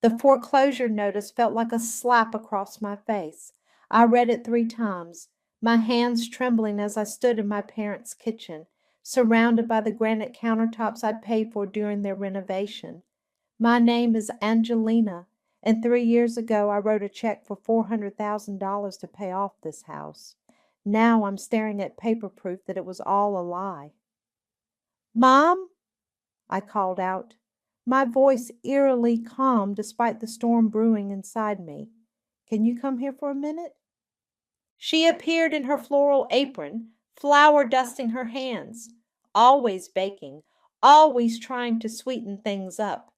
The foreclosure notice felt like a slap across my face. I read it 3 times, my hands trembling as I stood in my parents' kitchen, surrounded by the granite countertops I'd paid for during their renovation. My name is Angelina, and 3 years ago I wrote a check for $400,000 to pay off this house. Now I'm staring at paper proof that it was all a lie. Mom, I called out, my voice eerily calm despite the storm brewing inside me. Can you come here for a minute? She appeared in her floral apron, flour dusting her hands, always baking, always trying to sweeten things up.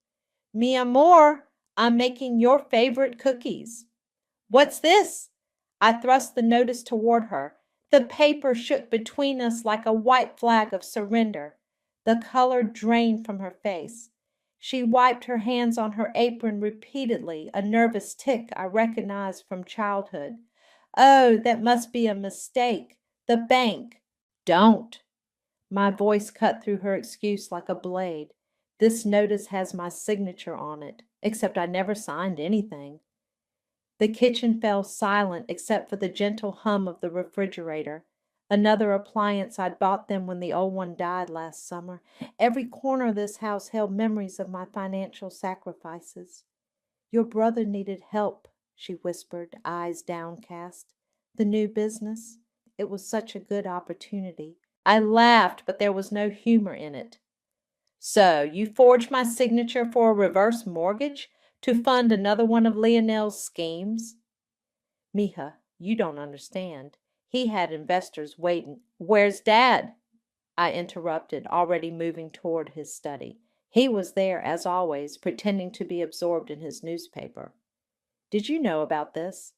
Mi amor, I'm making your favorite cookies. What's this? I thrust the notice toward her. The paper shook between us like a white flag of surrender. The color drained from her face. She wiped her hands on her apron repeatedly, a nervous tic I recognized from childhood. Oh, that must be a mistake. The bank. Don't. My voice cut through her excuse like a blade. This notice has my signature on it, except I never signed anything. The kitchen fell silent except for the gentle hum of the refrigerator, another appliance I'd bought them when the old one died last summer. Every corner of this house held memories of my financial sacrifices. Your brother needed help, she whispered, eyes downcast. The new business? It was such a good opportunity. I laughed, but there was no humor in it. So, you forged my signature for a reverse mortgage to fund another one of Lionel's schemes? Mija, you don't understand. He had investors waiting. Where's Dad? I interrupted, already moving toward his study. He was there, as always, pretending to be absorbed in his newspaper. Did you know about this?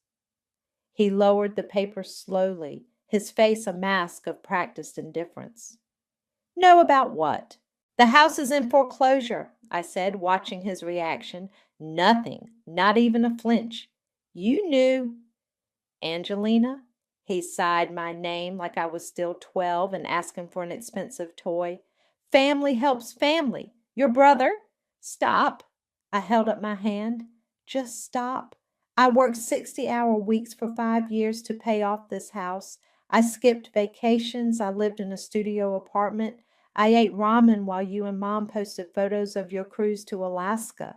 He lowered the paper slowly, his face a mask of practiced indifference. Know about what? The house is in foreclosure, I said, watching his reaction. Nothing, not even a flinch. You knew. Angelina? He sighed my name like I was still 12 and asking for an expensive toy. Family helps family. Your brother? Stop. I held up my hand. Just stop. I worked 60-hour weeks for 5 years to pay off this house. I skipped vacations. I lived in a studio apartment. I ate ramen while you and Mom posted photos of your cruise to Alaska.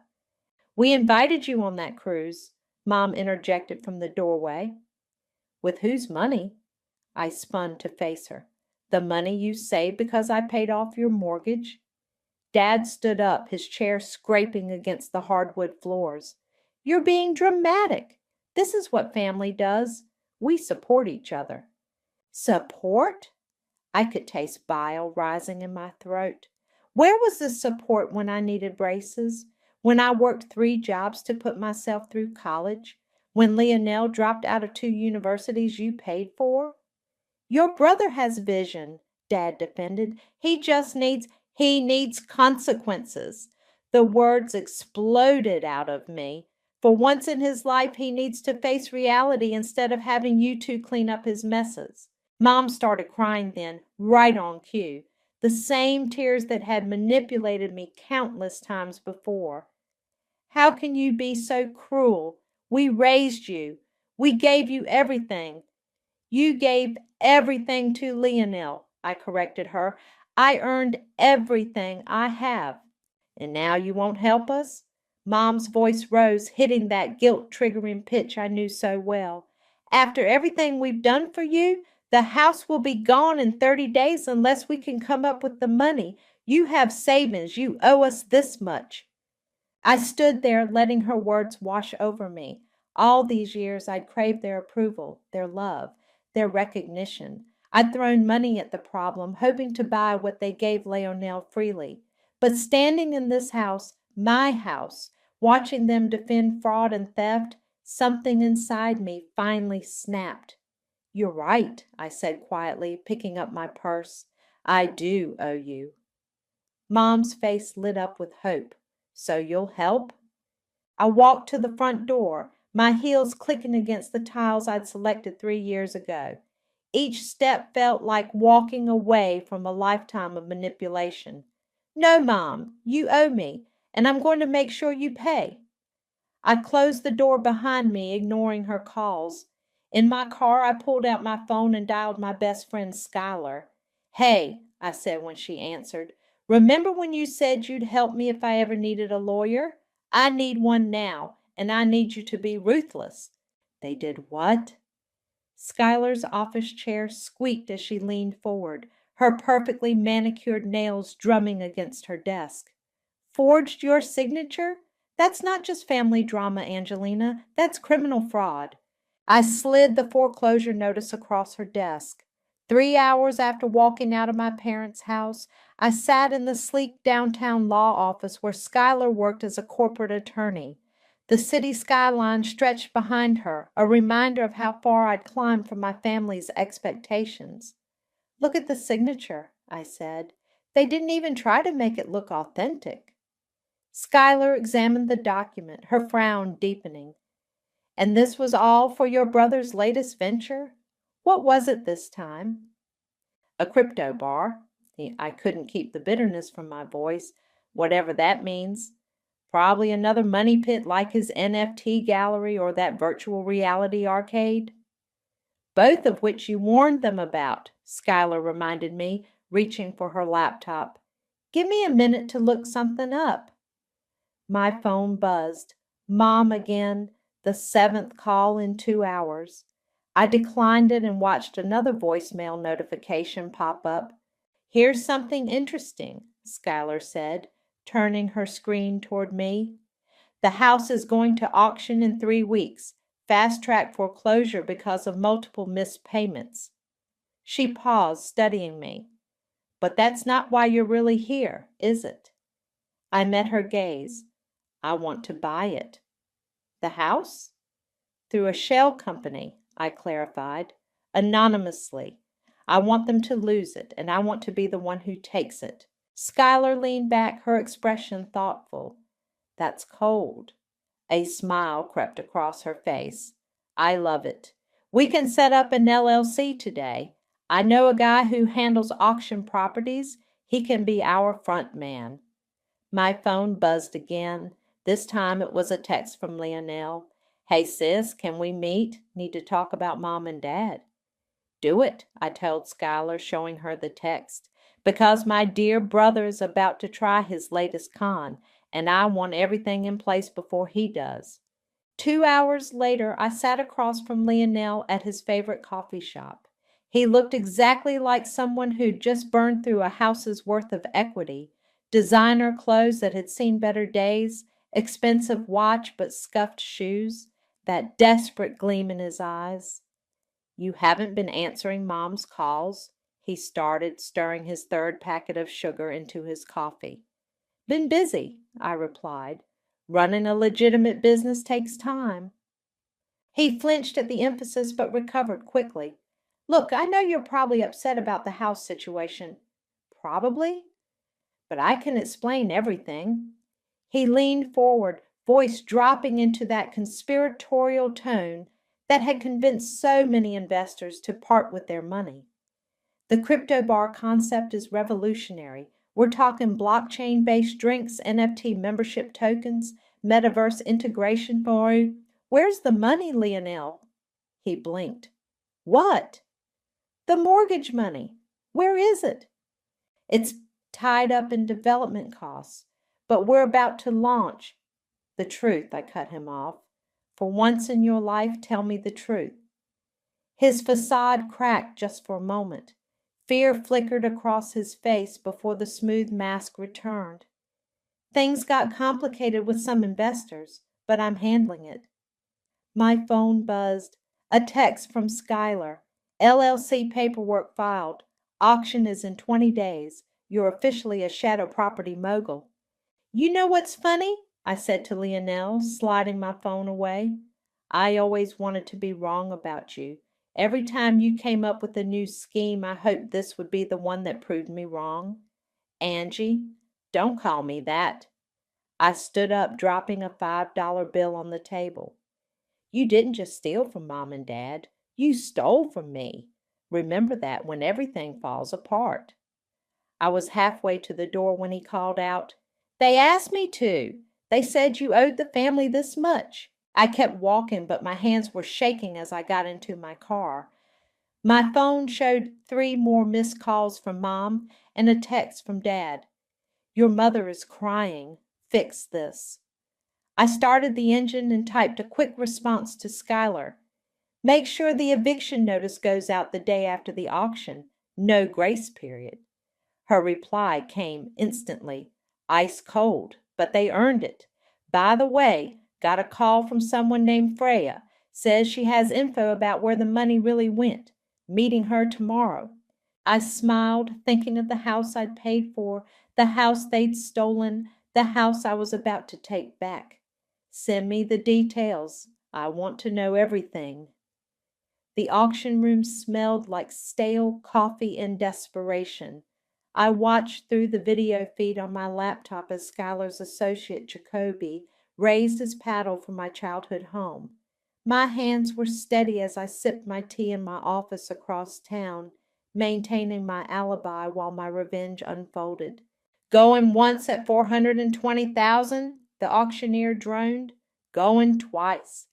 We invited you on that cruise, Mom interjected from the doorway. With whose money? I spun to face her. The money you saved because I paid off your mortgage? Dad stood up, his chair scraping against the hardwood floors. You're being dramatic. This is what family does. We support each other. Support? I could taste bile rising in my throat. Where was the support when I needed braces? When I worked 3 jobs to put myself through college? When Lionel dropped out of 2 universities you paid for? Your brother has vision, Dad defended. He needs consequences. The words exploded out of me. For once in his life, he needs to face reality instead of having you two clean up his messes. Mom started crying then, right on cue. The same tears that had manipulated me countless times before. How can you be so cruel? We raised you. We gave you everything. You gave everything to Lionel, I corrected her. I earned everything I have. And now you won't help us? Mom's voice rose, hitting that guilt-triggering pitch I knew so well. After everything we've done for you, the house will be gone in 30 days unless we can come up with the money. You have savings. You owe us this much. I stood there letting her words wash over me. All these years I'd craved their approval, their love, their recognition. I'd thrown money at the problem, hoping to buy what they gave Lionel freely. But standing in this house, my house, watching them defend fraud and theft, something inside me finally snapped. You're right, I said quietly, picking up my purse. I do owe you. Mom's face lit up with hope. So you'll help? I walked to the front door, my heels clicking against the tiles I'd selected 3 years ago. Each step felt like walking away from a lifetime of manipulation. No, Mom, you owe me, and I'm going to make sure you pay. I closed the door behind me, ignoring her calls. In my car, I pulled out my phone and dialed my best friend, Skylar. "Hey," I said when she answered, "remember when you said you'd help me if I ever needed a lawyer? I need one now, and I need you to be ruthless." "They did what?" Skylar's office chair squeaked as she leaned forward, her perfectly manicured nails drumming against her desk. "Forged your signature? That's not just family drama, Angelina. That's criminal fraud." I slid the foreclosure notice across her desk. 3 hours after walking out of my parents' house, I sat in the sleek downtown law office where Schuyler worked as a corporate attorney. The city skyline stretched behind her, a reminder of how far I'd climbed from my family's expectations. "Look at the signature," I said. "They didn't even try to make it look authentic." Schuyler examined the document, her frown deepening. "And this was all for your brother's latest venture? What was it this time?" "A crypto bar." I couldn't keep the bitterness from my voice, whatever that means. "Probably another money pit like his NFT gallery or that virtual reality arcade." "Both of which you warned them about," Schuyler reminded me, reaching for her laptop. "Give me a minute to look something up." My phone buzzed. Mom again, the 7th call in 2 hours. I declined it and watched another voicemail notification pop up. "Here's something interesting," Schuyler said, turning her screen toward me. "The house is going to auction in 3 weeks. Fast-track foreclosure because of multiple missed payments." She paused, studying me. "But that's not why you're really here, is it?" I met her gaze. "I want to buy it." "The house?" "Through a shell company," I clarified, "anonymously. I want them to lose it, and I want to be the one who takes it." Schuyler leaned back, her expression thoughtful. "That's cold." A smile crept across her face. "I love it. We can set up an LLC today. I know a guy who handles auction properties. He can be our front man." My phone buzzed again. This time it was a text from Leonelle. "Hey sis, can we meet? Need to talk about Mom and Dad." "Do it," I told Schuyler, showing her the text, "because my dear brother is about to try his latest con, and I want everything in place before he does." 2 hours later, I sat across from Leonelle at his favorite coffee shop. He looked exactly like someone who'd just burned through a house's worth of equity. Designer clothes that had seen better days, expensive watch but scuffed shoes, that desperate gleam in his eyes. "You haven't been answering Mom's calls?" he started, stirring his third packet of sugar into his coffee. "Been busy," I replied. "Running a legitimate business takes time." He flinched at the emphasis but recovered quickly. "Look, I know you're probably upset about the house situation." "Probably? But I can explain everything." He leaned forward, voice dropping into that conspiratorial tone that had convinced so many investors to part with their money. "The crypto bar concept is revolutionary. We're talking blockchain-based drinks, NFT membership tokens, metaverse integration for... Where's the money, Leonelle?" He blinked. "What?" "The mortgage money. Where is it?" "It's tied up in development costs. But we're about to launch." "The truth," I cut him off. "For once in your life, tell me the truth." His facade cracked just for a moment. Fear flickered across his face before the smooth mask returned. "Things got complicated with some investors, but I'm handling it." My phone buzzed. A text from Schuyler. "LLC paperwork filed. Auction is in 20 days. You're officially a shadow property mogul." "You know what's funny?" I said to Leonelle, sliding my phone away. "I always wanted to be wrong about you. Every time you came up with a new scheme, I hoped this would be the one that proved me wrong." "Angie, don't call me that." I stood up, dropping a $5 bill on the table. "You didn't just steal from Mom and Dad. You stole from me. Remember that when everything falls apart." I was halfway to the door when he called out, "They asked me to. They said you owed the family this much. I kept walking, but my hands were shaking as I got into my car. My phone showed 3 more missed calls from Mom and a text from Dad. Your mother is crying. Fix this. I started the engine and typed a quick response to Skylar. Make sure the eviction notice goes out the day after the auction. No grace period. Her reply came instantly. Ice cold, but they earned it. By the way, got a call from someone named Freya. Says she has info about where the money really went. Meeting her tomorrow. I smiled, thinking of the house I'd paid for, the house they'd stolen, the house I was about to take back. Send me the details. I want to know everything. The auction room smelled like stale coffee and desperation. I watched through the video feed on my laptop as Skylar's associate, Jacoby, raised his paddle from my childhood home. My hands were steady as I sipped my tea in my office across town, maintaining my alibi while my revenge unfolded. Going once at 420,000, the auctioneer droned. Going twice.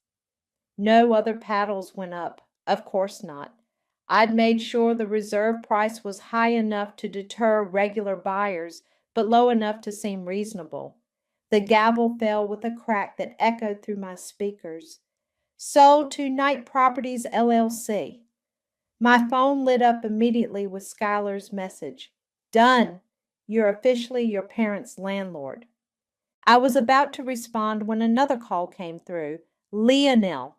No other paddles went up. Of course not. I'd made sure the reserve price was high enough to deter regular buyers, but low enough to seem reasonable. The gavel fell with a crack that echoed through my speakers. Sold to Knight Properties, LLC. My phone lit up immediately with Skylar's message. Done. You're officially your parents' landlord. I was about to respond when another call came through. Leonel.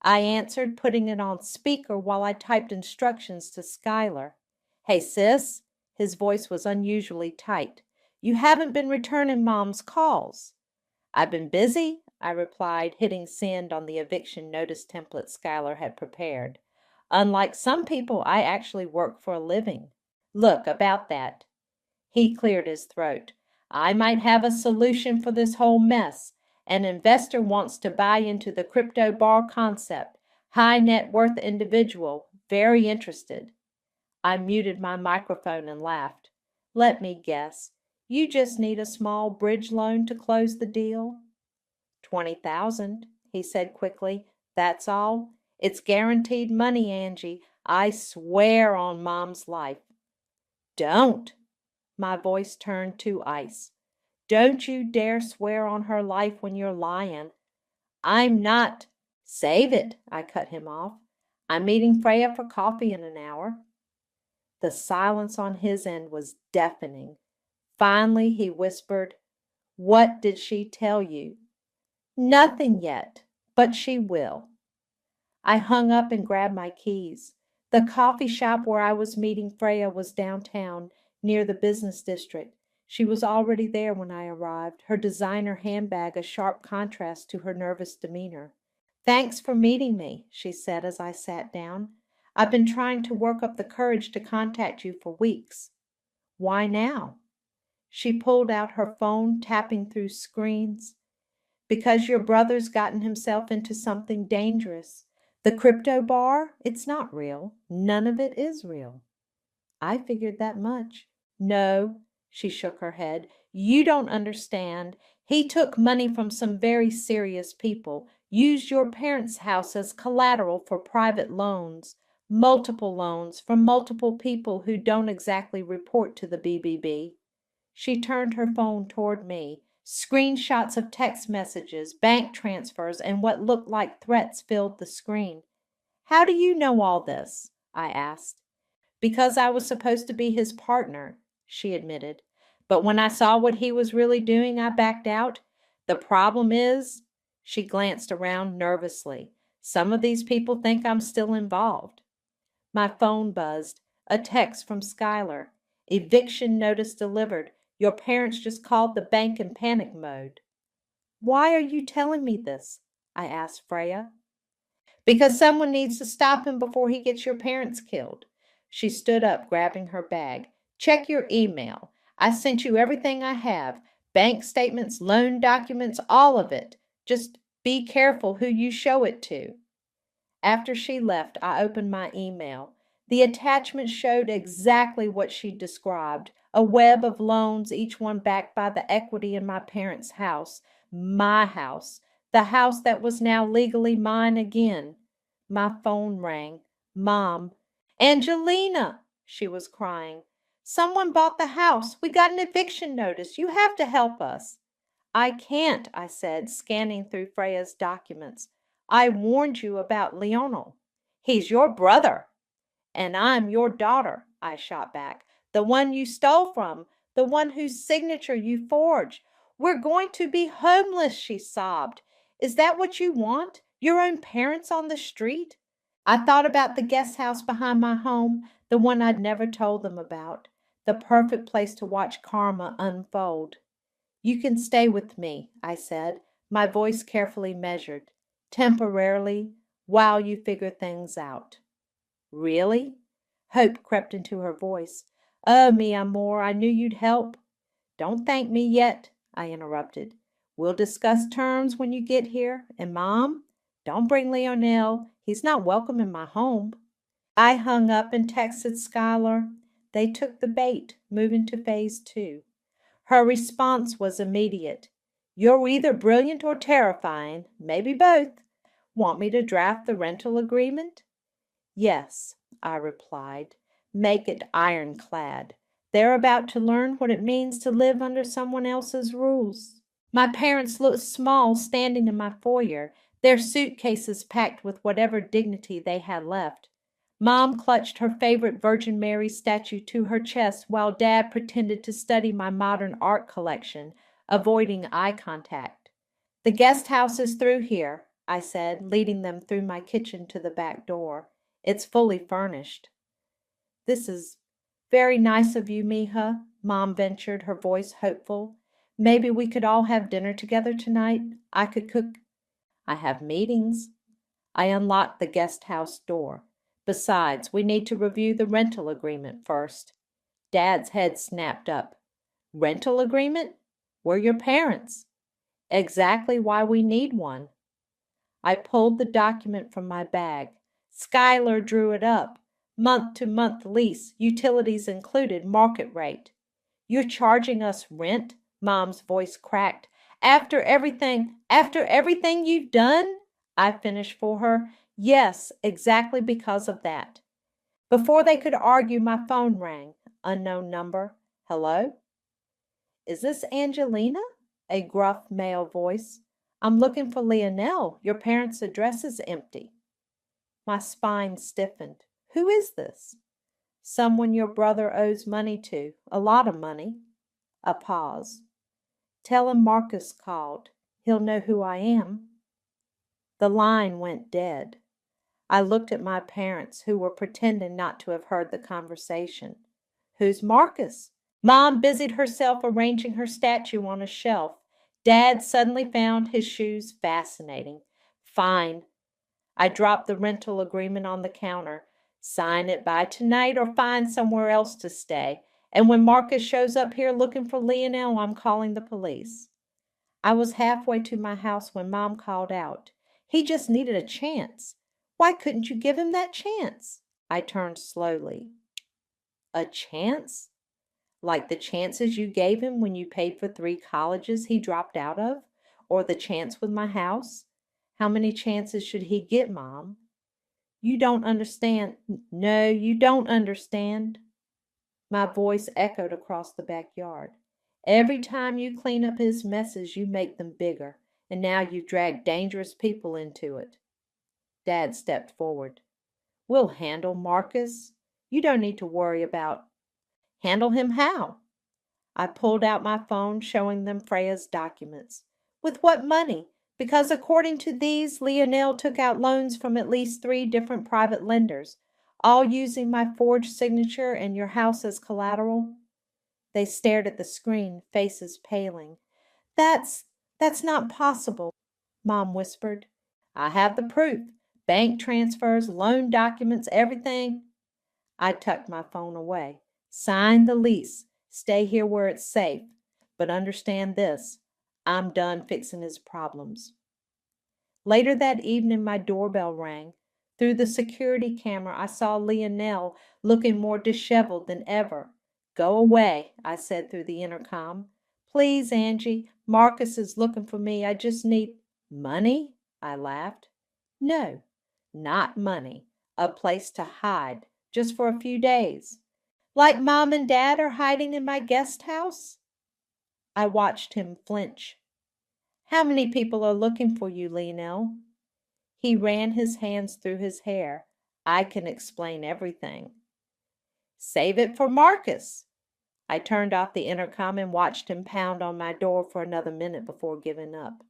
I answered, putting it on speaker while I typed instructions to Skylar. Hey, sis. His voice was unusually tight. You haven't been returning Mom's calls. I've been busy, I replied, hitting send on the eviction notice template Skylar had prepared. Unlike some people, I actually work for a living. Look, about that. He cleared his throat. I might have a solution for this whole mess. An investor wants to buy into the crypto bar concept. High net worth individual. Very interested. I muted my microphone and laughed. Let me guess. You just need a small bridge loan to close the deal? 20,000, he said quickly. That's all. It's guaranteed money, Angie. I swear on Mom's life. Don't. My voice turned to ice. Don't you dare swear on her life when you're lying. I'm not. Save it, I cut him off. I'm meeting Freya for coffee in an hour. The silence on his end was deafening. Finally, he whispered, What did she tell you? Nothing yet, but she will. I hung up and grabbed my keys. The coffee shop where I was meeting Freya was downtown, near the business district. She was already there when I arrived, her designer handbag a sharp contrast to her nervous demeanor. Thanks for meeting me, she said as I sat down. I've been trying to work up the courage to contact you for weeks. Why now? She pulled out her phone, tapping through screens. Because your brother's gotten himself into something dangerous. The crypto bar, it's not real. None of it is real. I figured that much. No, she shook her head. You don't understand. He took money from some very serious people, used your parents' house as collateral for private loans, multiple loans from multiple people who don't exactly report to the BBB. She turned her phone toward me. Screenshots of text messages, bank transfers, and what looked like threats filled the screen. How do you know all this? I asked. Because I was supposed to be his partner, she admitted. But when I saw what he was really doing, I backed out. The problem is, she glanced around nervously. Some of these people think I'm still involved. My phone buzzed. A text from Skylar. Eviction notice delivered. Your parents just called the bank in panic mode. Why are you telling me this? I asked Freya. Because someone needs to stop him before he gets your parents killed. She stood up, grabbing her bag. Check your email. I sent you everything I have. Bank statements, loan documents, all of it. Just be careful who you show it to. After she left, I opened my email. The attachment showed exactly what she described. A web of loans, each one backed by the equity in my parents' house. My house. The house that was now legally mine again. My phone rang. Mom. Angelina, she was crying. Someone bought the house. We got an eviction notice. You have to help us. I can't, I said, scanning through Freya's documents. I warned you about Lionel. He's your brother. And I'm your daughter, I shot back. The one you stole from, the one whose signature you forged. We're going to be homeless, she sobbed. Is that what you want? Your own parents on the street? I thought about the guest house behind my home, the one I'd never told them about, the perfect place to watch karma unfold. You can stay with me, I said, my voice carefully measured, temporarily, while you figure things out. Really? Hope crept into her voice. Oh, mi amor, I knew you'd help. Don't thank me yet, I interrupted. We'll discuss terms when you get here. And, Mom, don't bring Lionel. He's not welcome in my home. I hung up and texted Skylar. They took the bait, moving to phase 2. Her response was immediate. You're either brilliant or terrifying, maybe both. Want me to draft the rental agreement? Yes, I replied. Make it ironclad. They're about to learn what it means to live under someone else's rules. My parents looked small standing in my foyer, their suitcases packed with whatever dignity they had left. Mom clutched her favorite Virgin Mary statue to her chest while Dad pretended to study my modern art collection, avoiding eye contact. The guest house is through here, I said, leading them through my kitchen to the back door. It's fully furnished. This is very nice of you, Mija, Mom ventured, her voice hopeful. Maybe we could all have dinner together tonight. I could cook. I have meetings. I unlocked the guest house door. Besides, we need to review the rental agreement first. Dad's head snapped up. Rental agreement? We're your parents. Exactly why we need one. I pulled the document from my bag. Skylar drew it up. Month-to-month lease, utilities included, market rate. You're charging us rent? Mom's voice cracked. After everything you've done? I finished for her. Yes, exactly because of that. Before they could argue, my phone rang. Unknown number. Hello? Is this Angelina? A gruff male voice. I'm looking for Lionel. Your parents' address is empty. My spine stiffened. Who is this? Someone your brother owes money to. A lot of money. A pause. Tell him Marcus called. He'll know who I am. The line went dead. I looked at my parents, who were pretending not to have heard the conversation. Who's Marcus? Mom busied herself arranging her statue on a shelf. Dad suddenly found his shoes fascinating. Fine. I dropped the rental agreement on the counter. Sign it by tonight or find somewhere else to stay. And when Marcus shows up here looking for Lionel, I'm calling the police. I was halfway to my house when Mom called out. He just needed a chance. Why couldn't you give him that chance? I turned slowly. A chance? Like the chances you gave him when you paid for 3 colleges he dropped out of? Or the chance with my house? How many chances should he get, Mom? You don't understand. No, you don't understand. My voice echoed across the backyard. Every time you clean up his messes, you make them bigger, and now you've dragged dangerous people into it. Dad stepped forward. We'll handle Marcus. You don't need to worry about. Handle him how? I pulled out my phone, showing them Freya's documents. With what money? Because according to these, Lionel took out loans from at least 3 different private lenders, all using my forged signature and your house as collateral. They stared at the screen, faces paling. That's not possible, Mom whispered. I have the proof. Bank transfers, loan documents, everything. I tucked my phone away. Sign the lease. Stay here where it's safe. But understand this. I'm done fixing his problems. Later that evening, my doorbell rang. Through the security camera, I saw Lionel looking more disheveled than ever. Go away, I said through the intercom. Please, Angie, Marcus is looking for me. I just need money, I laughed. No, not money. A place to hide, just for a few days. Like Mom and Dad are hiding in my guest house? I watched him flinch. How many people are looking for you, Lionel? He ran his hands through his hair. I can explain everything. Save it for Marcus. I turned off the intercom and watched him pound on my door for another minute before giving up.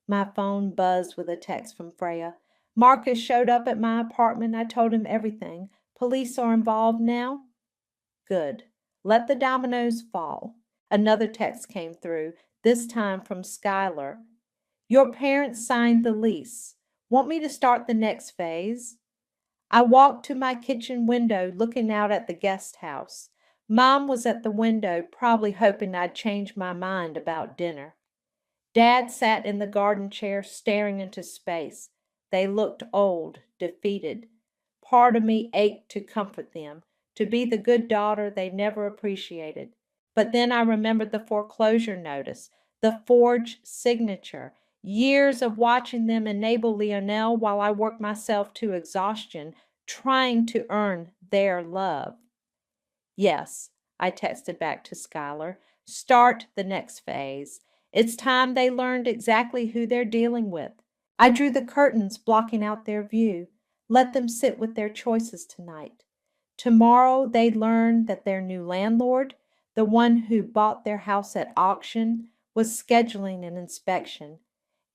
My phone buzzed with a text from Freya. Marcus showed up at my apartment. I told him everything. Police are involved now? Good. Let the dominoes fall. Another text came through, this time from Skylar. Your parents signed the lease. Want me to start the next phase? I walked to my kitchen window, looking out at the guest house. Mom was at the window, probably hoping I'd change my mind about dinner. Dad sat in the garden chair, staring into space. They looked old, defeated. Part of me ached to comfort them, to be the good daughter they never appreciated. But then I remembered the foreclosure notice, the forged signature, years of watching them enable Lionel while I worked myself to exhaustion, trying to earn their love. Yes, I texted back to Skylar. Start the next phase. It's time they learned exactly who they're dealing with. I drew the curtains blocking out their view. Let them sit with their choices tonight. Tomorrow they'd learn that their new landlord, the one who bought their house at auction, was scheduling an inspection,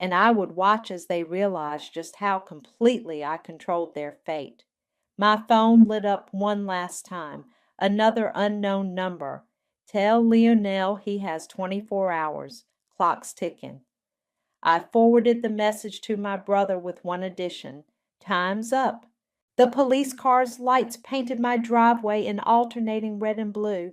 and I would watch as they realized just how completely I controlled their fate. My phone lit up one last time. Another unknown number. Tell Lionel he has 24 hours. Clock's ticking. I forwarded the message to my brother with one addition. Time's up. The police car's lights painted my driveway in alternating red and blue.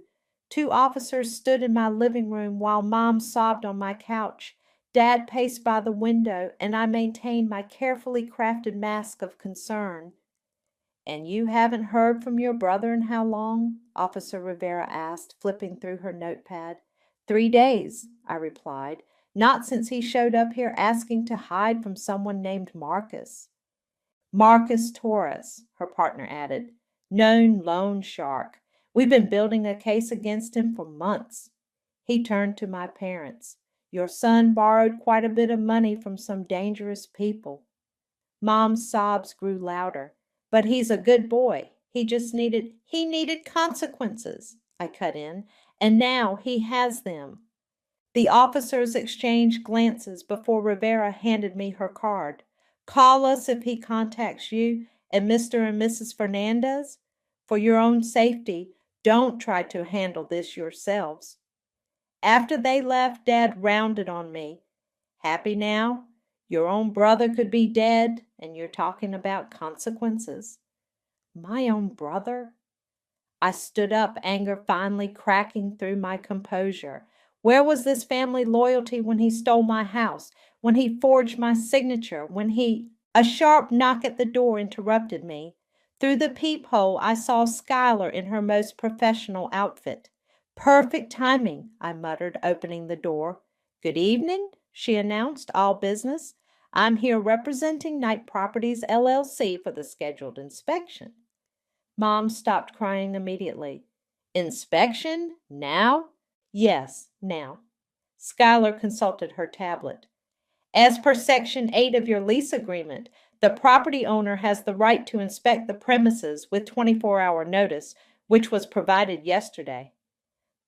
2 officers stood in my living room while Mom sobbed on my couch. Dad paced by the window, and I maintained my carefully crafted mask of concern. And you haven't heard from your brother in how long? Officer Rivera asked, flipping through her notepad. 3 days, I replied. Not since he showed up here asking to hide from someone named Marcus. Marcus Torres, her partner added. Known loan shark. We've been building a case against him for months. He turned to my parents. Your son borrowed quite a bit of money from some dangerous people. Mom's sobs grew louder. But he's a good boy. He needed consequences, I cut in, and now he has them. The officers exchanged glances before Rivera handed me her card. Call us if he contacts you and Mr. and Mrs. Fernandez. For your own safety, don't try to handle this yourselves. After they left, Dad rounded on me. Happy now? Your own brother could be dead, and you're talking about consequences. My own brother? I stood up, anger finally cracking through my composure. Where was this family loyalty when he stole my house, when he forged my signature, when he... A sharp knock at the door interrupted me. Through the peephole, I saw Skylar in her most professional outfit. Perfect timing, I muttered, opening the door. Good evening, she announced, all business. I'm here representing Knight Properties, LLC for the scheduled inspection. Mom stopped crying immediately. Inspection? Now? Yes, now. Skylar consulted her tablet. As per Section 8 of your lease agreement, the property owner has the right to inspect the premises with 24-hour notice, which was provided yesterday.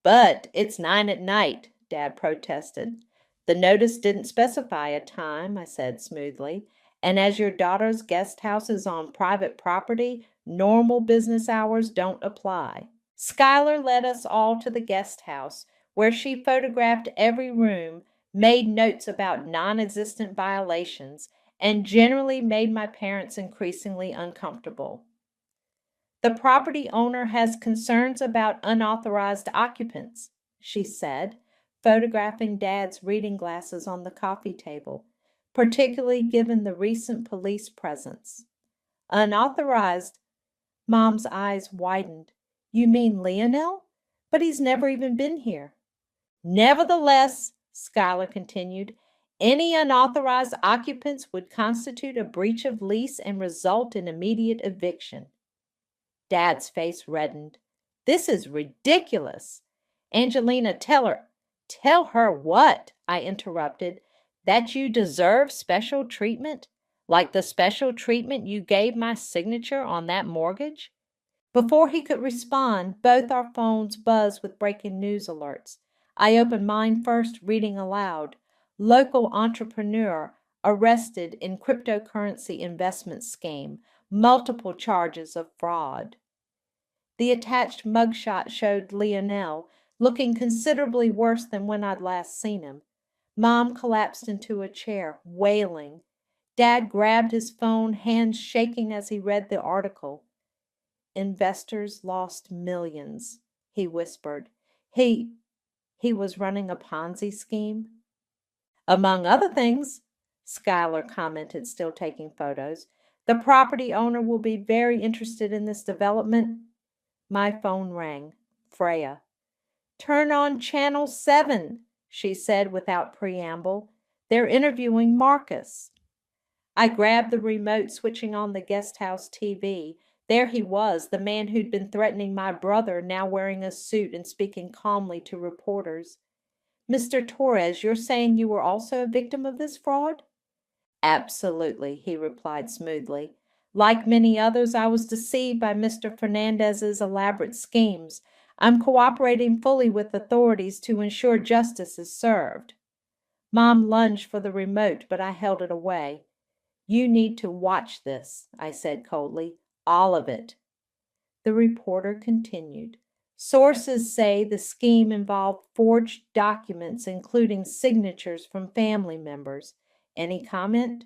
But it's 9 at night, Dad protested. The notice didn't specify a time, I said smoothly, and as your daughter's guest house is on private property, normal business hours don't apply. Skylar led us all to the guest house, where she photographed every room, made notes about non-existent violations, and generally made my parents increasingly uncomfortable. The property owner has concerns about unauthorized occupants, she said, photographing Dad's reading glasses on the coffee table, particularly given the recent police presence. Unauthorized? Mom's eyes widened. You mean Lionel? But he's never even been here. Nevertheless, Schuyler continued. Any unauthorized occupants would constitute a breach of lease and result in immediate eviction. Dad's face reddened. This is ridiculous. Angelina, tell her. Tell her what? I interrupted. That you deserve special treatment? Like the special treatment you gave my signature on that mortgage? Before he could respond, both our phones buzzed with breaking news alerts. I opened mine first, reading aloud. Local entrepreneur arrested in cryptocurrency investment scheme. Multiple charges of fraud. The attached mugshot showed Lionel, looking considerably worse than when I'd last seen him. Mom collapsed into a chair, wailing. Dad grabbed his phone, hands shaking as he read the article. Investors lost millions, he whispered. He was running a Ponzi scheme? Among other things, Schuyler commented, still taking photos. The property owner will be very interested in this development. My phone rang. Freya. Turn on Channel 7, she said without preamble. They're interviewing Marcus. I grabbed the remote, switching on the guest house TV. There he was, the man who'd been threatening my brother, now wearing a suit and speaking calmly to reporters. Mr. Torres, you're saying you were also a victim of this fraud? Absolutely, he replied smoothly. Like many others, I was deceived by Mr. Fernandez's elaborate schemes. I'm cooperating fully with authorities to ensure justice is served. Mom lunged for the remote, but I held it away. You need to watch this, I said coldly. All of it. The reporter continued. Sources say the scheme involved forged documents, including signatures from family members. Any comment?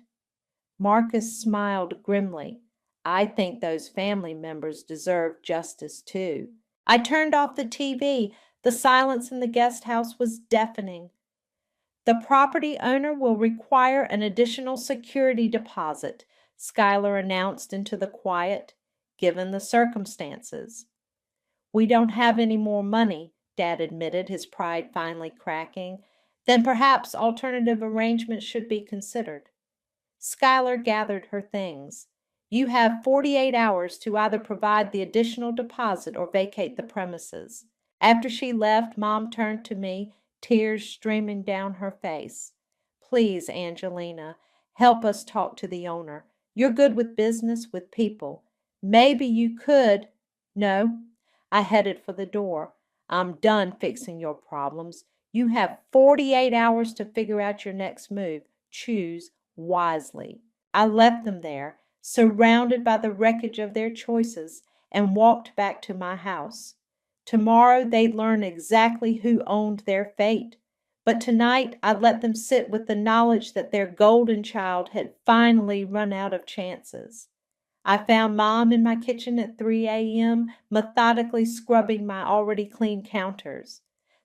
Marcus smiled grimly. I think those family members deserve justice too. I turned off the TV. The silence in the guest house was deafening. The property owner will require an additional security deposit, Schuyler announced into the quiet, given the circumstances. We don't have any more money, Dad admitted, his pride finally cracking. Then perhaps alternative arrangements should be considered. Schuyler gathered her things. You have 48 hours to either provide the additional deposit or vacate the premises. After she left, Mom turned to me, tears streaming down her face. Please, Angelina, help us talk to the owner. You're good with business, with people. Maybe you could. No. I headed for the door. I'm done fixing your problems. You have 48 hours to figure out your next move. Choose wisely. I left them there, surrounded by the wreckage of their choices, and walked back to my house. Tomorrow they'd learn exactly who owned their fate. But tonight I let them sit with the knowledge that their golden child had finally run out of chances. I found Mom in my kitchen at 3 a.m., methodically scrubbing my already clean counters.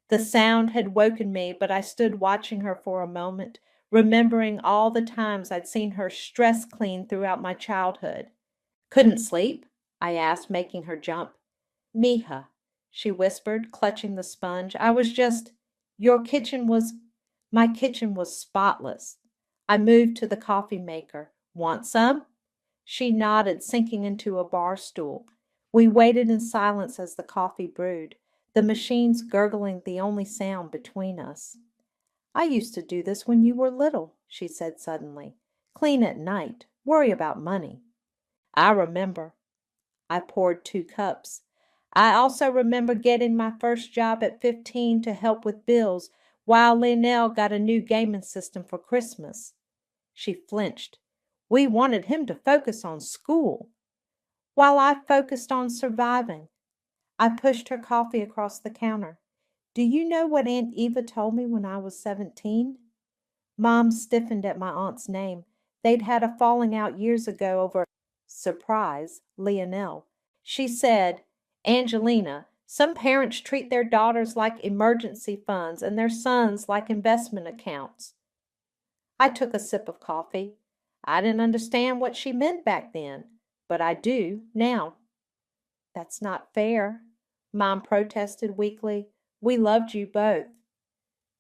The sound had woken me, but I stood watching her for a moment, remembering all the times I'd seen her stress clean throughout my childhood. Couldn't sleep? I asked, making her jump. Mija, she whispered, clutching the sponge. My kitchen was spotless. I moved to the coffee maker. Want some? She nodded, sinking into a bar stool. We waited in silence as the coffee brewed, the machines gurgling the only sound between us. I used to do this when you were little, she said suddenly. Clean at night, worry about money. I remember. I poured 2 cups. I also remember getting my first job at 15 to help with bills while Lionel got a new gaming system for Christmas. She flinched. We wanted him to focus on school, while I focused on surviving. I pushed her coffee across the counter. Do you know what Aunt Eva told me when I was 17? Mom stiffened at my aunt's name. They'd had a falling out years ago over, surprise, Lionel. She said, Angelina, some parents treat their daughters like emergency funds and their sons like investment accounts. I took a sip of coffee. I didn't understand what she meant back then, but I do now. That's not fair, Mom protested weakly. We loved you both.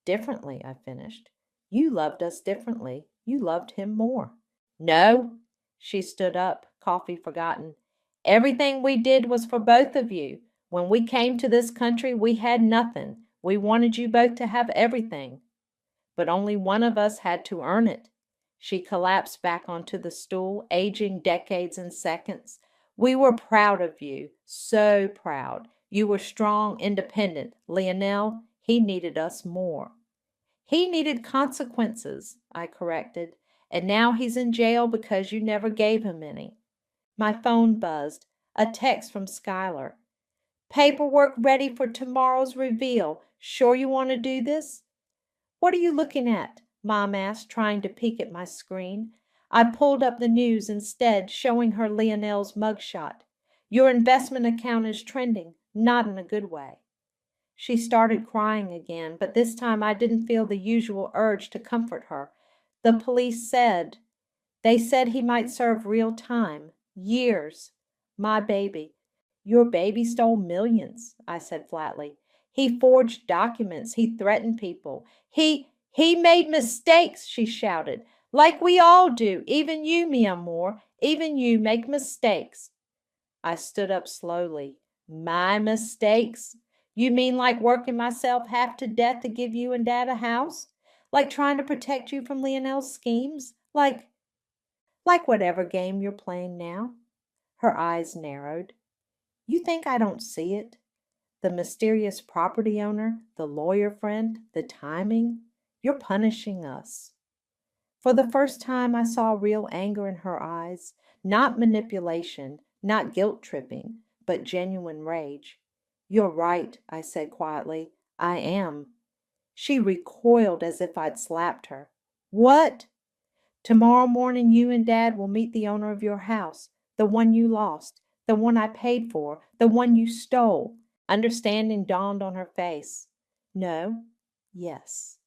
Differently, I finished. You loved us differently. You loved him more. No. She stood up, coffee forgotten. Everything we did was for both of you. When we came to this country, we had nothing. We wanted you both to have everything. But only one of us had to earn it. She collapsed back onto the stool, aging decades and seconds. We were proud of you, so proud. You were strong, independent. Lionel, he needed us more. He needed consequences, I corrected, and now he's in jail because you never gave him any. My phone buzzed. A text from Schuyler. Paperwork ready for tomorrow's reveal. Sure you want to do this? What are you looking at? Mom asked, trying to peek at my screen. I pulled up the news instead, showing her Lionel's mugshot. Your investment account is trending, not in a good way. She started crying again, but this time I didn't feel the usual urge to comfort her. The police said, they said he might serve real time, years. My baby. Your baby stole millions, I said flatly. He forged documents. He threatened people. He made mistakes, she shouted. Like we all do. Even you, mi amor. Even you make mistakes. I stood up slowly. My mistakes? You mean like working myself half to death to give you and Dad a house? Like trying to protect you from Lionel's schemes? Like whatever game you're playing now? Her eyes narrowed. You think I don't see it? The mysterious property owner, the lawyer friend, the timing. You're punishing us. For the first time, I saw real anger in her eyes, not manipulation, not guilt-tripping, but genuine rage. You're right, I said quietly. I am. She recoiled as if I'd slapped her. What? Tomorrow morning you and Dad will meet the owner of your house, the one you lost, the one I paid for, the one you stole. Understanding dawned on her face. No, yes.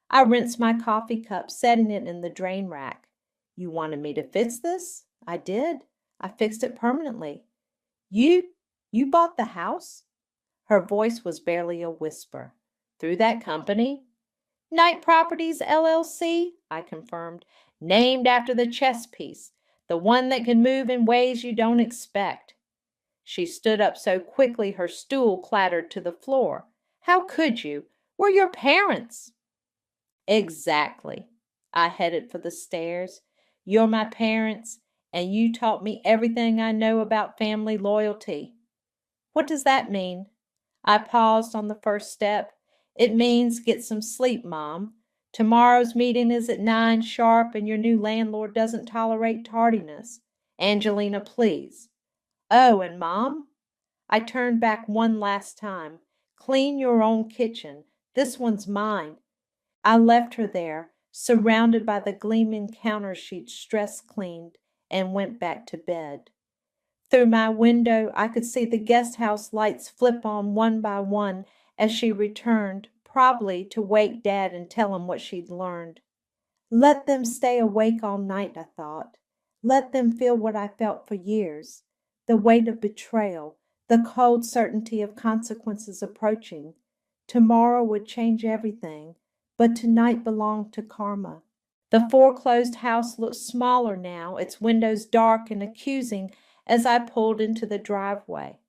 I rinsed my coffee cup, setting it in the drain rack. You wanted me to fix this? I did. I fixed it permanently. You bought the house? Her voice was barely a whisper. Through that company? Knight Properties, LLC, I confirmed, named after the chess piece, the one that can move in ways you don't expect. She stood up so quickly her stool clattered to the floor. How could you? We're your parents. Exactly. I headed for the stairs. You're my parents, and you taught me everything I know about family loyalty. What does that mean? I paused on the first step. It means get some sleep, Mom. Tomorrow's meeting is at 9 sharp, and your new landlord doesn't tolerate tardiness. Angelina, please. Oh, and Mom? I turned back one last time. Clean your own kitchen. This one's mine. I left her there, surrounded by the gleaming counter sheets stress cleaned, and went back to bed. Through my window, I could see the guest house lights flip on one by one as she returned, probably to wake Dad and tell him what she'd learned. Let them stay awake all night, I thought. Let them feel what I felt for years, the weight of betrayal, the cold certainty of consequences approaching. Tomorrow would change everything, but tonight belonged to karma. The foreclosed house looked smaller now, its windows dark and accusing as I pulled into the driveway.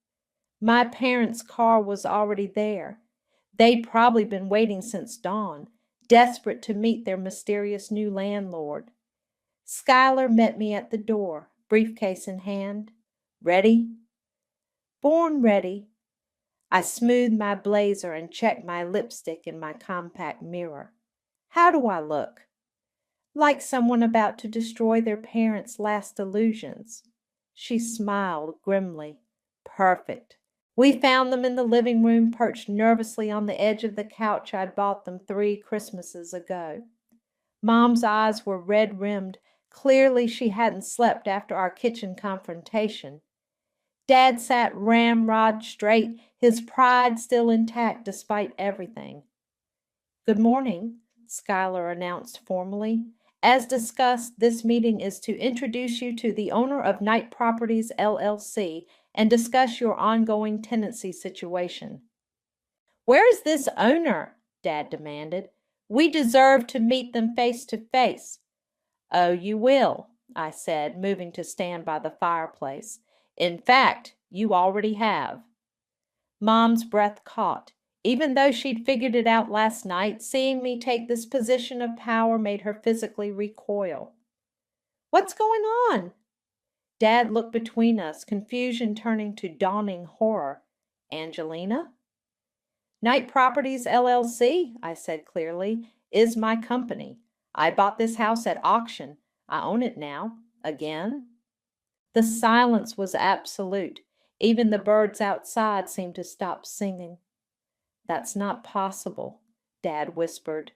My parents' car was already there. They'd probably been waiting since dawn, desperate to meet their mysterious new landlord. Schuyler met me at the door, briefcase in hand. Ready? Born ready. I smoothed my blazer and checked my lipstick in my compact mirror. How do I look? Like someone about to destroy their parents' last illusions. She smiled grimly. Perfect. We found them in the living room, perched nervously on the edge of the couch I'd bought them 3 Christmases ago. Mom's eyes were red-rimmed. Clearly she hadn't slept after our kitchen confrontation. Dad sat ramrod straight, his pride still intact despite everything. Good morning, Schuyler announced formally. As discussed, this meeting is to introduce you to the owner of Knight Properties, LLC, and discuss your ongoing tenancy situation. Where is this owner? Dad demanded. We deserve to meet them face to face. Oh, you will, I said, moving to stand by the fireplace. In fact, you already have. Mom's breath caught. Even though she'd figured it out last night, seeing me take this position of power made her physically recoil. What's going on? Dad looked between us, confusion turning to dawning horror. Angelina? Knight Properties, LLC, I said clearly, is my company. I bought this house at auction. I own it now. Again? The silence was absolute. Even the birds outside seemed to stop singing. That's not possible, Dad whispered.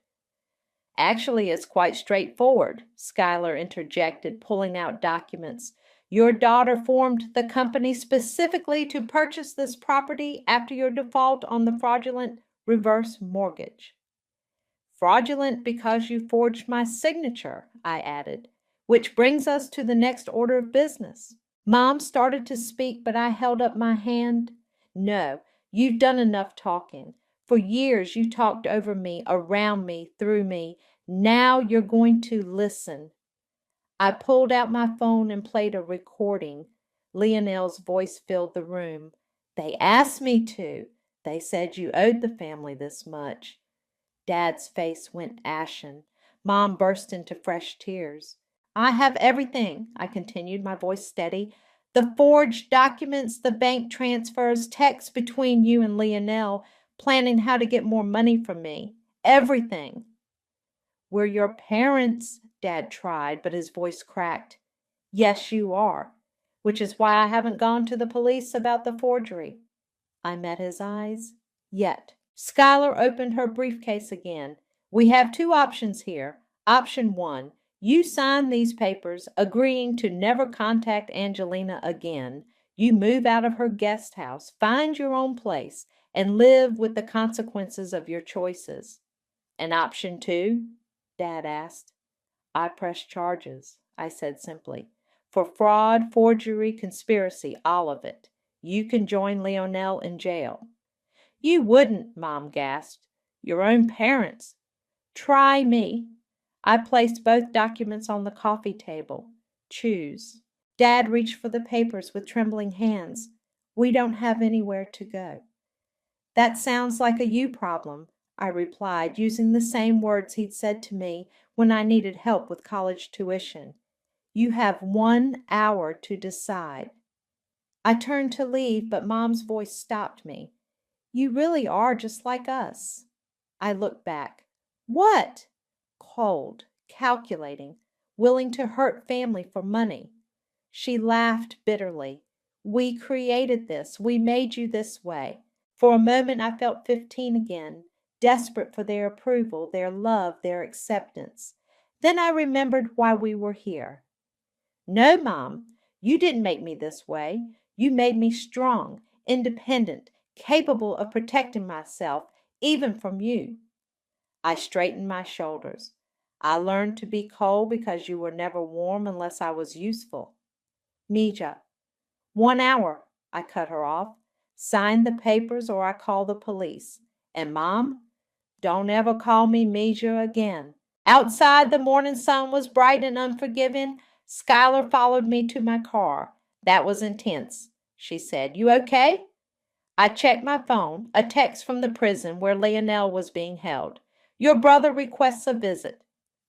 Actually, it's quite straightforward, Schuyler interjected, pulling out documents. Your daughter formed the company specifically to purchase this property after your default on the fraudulent reverse mortgage. Fraudulent because you forged my signature, I added, which brings us to the next order of business. Mom started to speak, but I held up my hand. No, you've done enough talking. For years you talked over me, around me, through me. Now you're going to listen. I pulled out my phone and played a recording. Leonel's voice filled the room. They asked me to. They said you owed the family this much. Dad's face went ashen. Mom burst into fresh tears. I have everything, I continued, my voice steady. The forged documents, the bank transfers, texts between you and Leonel, planning how to get more money from me. Everything. We're your parents, Dad tried, but his voice cracked. Yes, you are, which is why I haven't gone to the police about the forgery. I met his eyes. Yet. Schuyler opened her briefcase again. We have two options here. Option 1. You sign these papers, agreeing to never contact Angelina again. You move out of her guest house, find your own place, and live with the consequences of your choices. And option 2? Dad asked. I press charges, I said simply. For fraud, forgery, conspiracy, all of it. You can join Leonel in jail. You wouldn't, Mom gasped. Your own parents. Try me. I placed both documents on the coffee table. Choose. Dad reached for the papers with trembling hands. We don't have anywhere to go. That sounds like a you problem, I replied, using the same words he'd said to me when I needed help with college tuition. You have 1 hour to decide. I turned to leave, but Mom's voice stopped me. You really are just like us. I looked back. What? Cold, calculating, willing to hurt family for money. She laughed bitterly. We created this. We made you this way. For a moment I felt 15 again, desperate for their approval, their love, their acceptance. Then I remembered why we were here. No, Mom, you didn't make me this way. You made me strong, independent, capable of protecting myself, even from you. I straightened my shoulders. I learned to be cold because you were never warm unless I was useful. Mija. 1 hour, I cut her off. Sign the papers or I call the police. And Mom, don't ever call me Mija again. Outside, the morning sun was bright and unforgiving. Schuyler followed me to my car. That was intense, she said. You okay? I checked my phone, a text from the prison where Leonel was being held. Your brother requests a visit.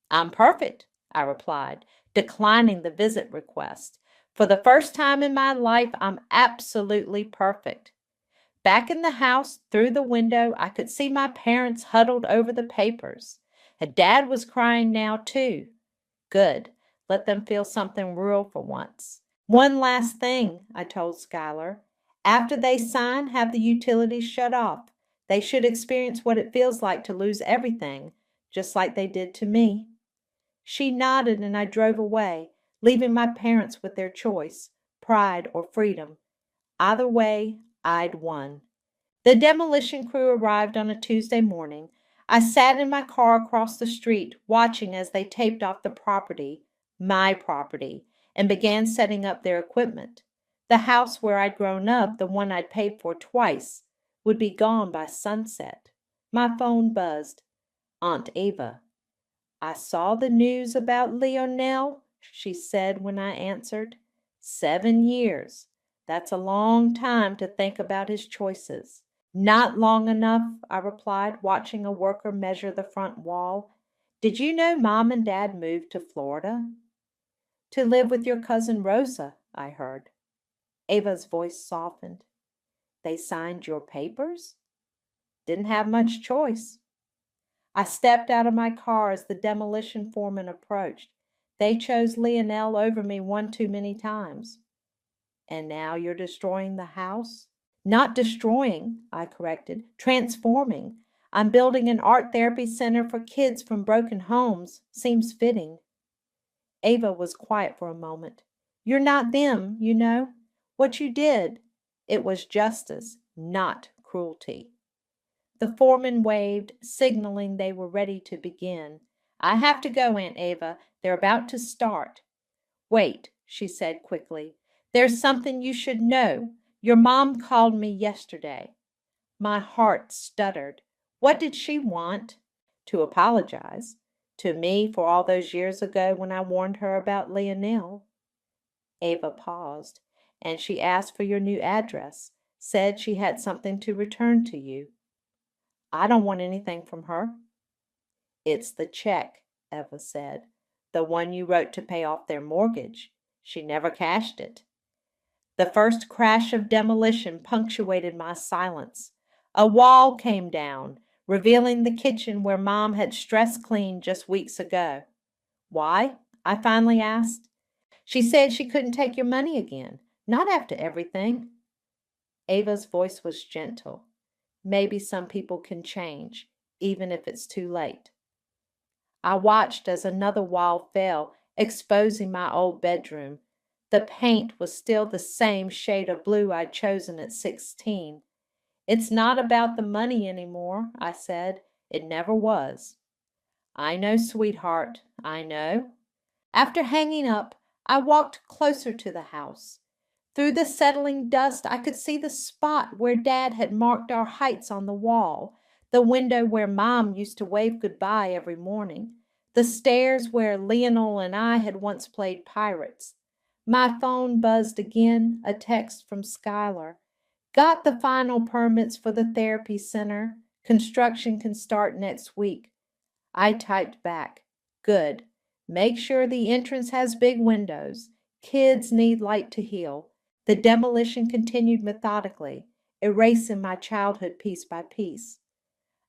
I'm perfect, I replied, declining the visit request. For the first time in my life, I'm absolutely perfect. Back in the house, through the window, I could see my parents huddled over the papers. Dad was crying now, too. Good. Let them feel something real for once. One last thing, I told Schuyler. After they sign, have the utilities shut off. They should experience what it feels like to lose everything, just like they did to me. She nodded and I drove away, leaving my parents with their choice, pride or freedom. Either way, I'd won. The demolition crew arrived on a Tuesday morning. I sat in my car across the street, watching as they taped off the property, my property, and began setting up their equipment. The house where I'd grown up, the one I'd paid for twice, would be gone by sunset. My phone buzzed. Aunt Ava. I saw the news about Leonel, she said when I answered. 7 years. That's a long time to think about his choices. Not long enough, I replied, watching a worker measure the front wall. Did you know Mom and Dad moved to Florida? To live with your cousin Rosa, I heard. Ava's voice softened. They signed your papers? Didn't have much choice. I stepped out of my car as the demolition foreman approached. They chose Leonel over me one too many times. And now you're destroying the house? Not destroying, I corrected, transforming. I'm building an art therapy center for kids from broken homes. Seems fitting. Ava was quiet for a moment. You're not them, you know. What you did, it was justice, not cruelty. The foreman waved, signaling they were ready to begin. I have to go, Aunt Ava. They're about to start. Wait, she said quickly. There's something you should know. Your mom called me yesterday. My heart stuttered. What did she want? To apologize. To me for all those years ago when I warned her about Leonel. Ava paused, and she asked for your new address. Said she had something to return to you. I don't want anything from her. It's the check, Eva said. The one you wrote to pay off their mortgage. She never cashed it. The first crash of demolition punctuated my silence. A wall came down, revealing the kitchen where Mom had stress cleaned just weeks ago. Why? I finally asked. She said she couldn't take your money again. Not after everything. Ava's voice was gentle. Maybe some people can change, even if it's too late. I watched as another wall fell, exposing my old bedroom. The paint was still the same shade of blue I'd chosen at 16. It's not about the money anymore, I said. It never was. I know, sweetheart, I know. After hanging up, I walked closer to the house. Through the settling dust, I could see the spot where Dad had marked our heights on the wall, the window where Mom used to wave goodbye every morning, the stairs where Leonel and I had once played pirates. My phone buzzed again, a text from Skylar. Got the final permits for the therapy center. Construction can start next week. I typed back, good. Make sure the entrance has big windows. Kids need light to heal. The demolition continued methodically, erasing my childhood piece by piece.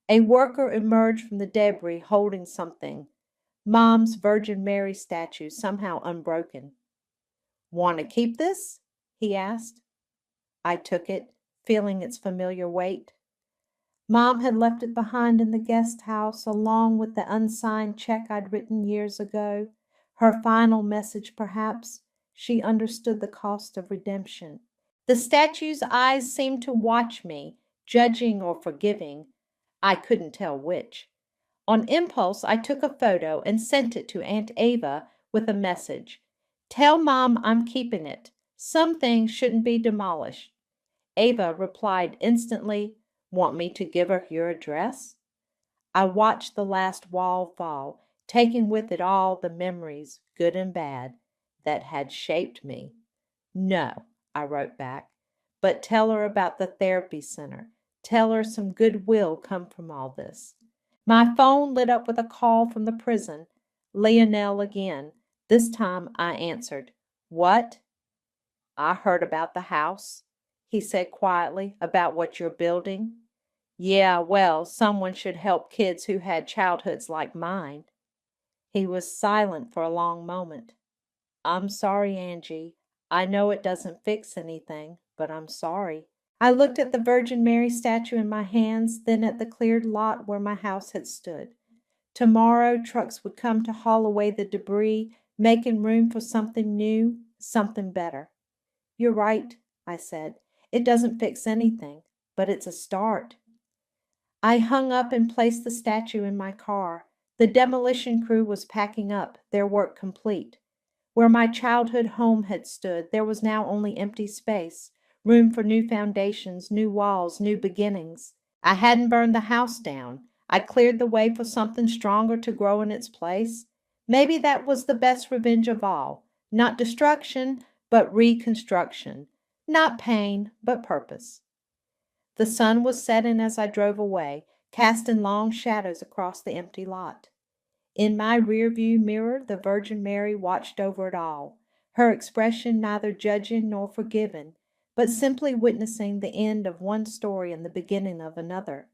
A worker emerged from the debris holding something. Mom's Virgin Mary statue, somehow unbroken. Want to keep this? He asked. I took it, feeling its familiar weight. Mom had left it behind in the guest house, along with the unsigned check I'd written years ago. Her final message, perhaps. She understood the cost of redemption. The statue's eyes seemed to watch me, judging or forgiving. I couldn't tell which. On impulse, I took a photo and sent it to Aunt Ava with a message. Tell Mom I'm keeping it. Some things shouldn't be demolished. Ava replied instantly, Want me to give her your address? I watched the last wall fall, taking with it all the memories, good and bad, that had shaped me. No, I wrote back, but tell her about the therapy center. Tell her some good will come from all this. My phone lit up with a call from the prison. Leonel again. This time I answered. What? I heard about the house, he said quietly, about what you're building. Yeah, well, someone should help kids who had childhoods like mine. He was silent for a long moment. I'm sorry, Angie. I know it doesn't fix anything, but I'm sorry. I looked at the Virgin Mary statue in my hands, then at the cleared lot where my house had stood. Tomorrow, trucks would come to haul away the debris, making room for something new, something better. You're right, I said. It doesn't fix anything, but it's a start. I hung up and placed the statue in my car. The demolition crew was packing up, their work complete. Where my childhood home had stood, there was now only empty space, room for new foundations, new walls, new beginnings. I hadn't burned the house down. I cleared the way for something stronger to grow in its place. Maybe that was the best revenge of all. Not destruction, but reconstruction. Not pain, but purpose. The sun was setting as I drove away, casting long shadows across the empty lot. In my rearview mirror, the Virgin Mary watched over it all, her expression neither judging nor forgiving, but simply witnessing the end of one story and the beginning of another.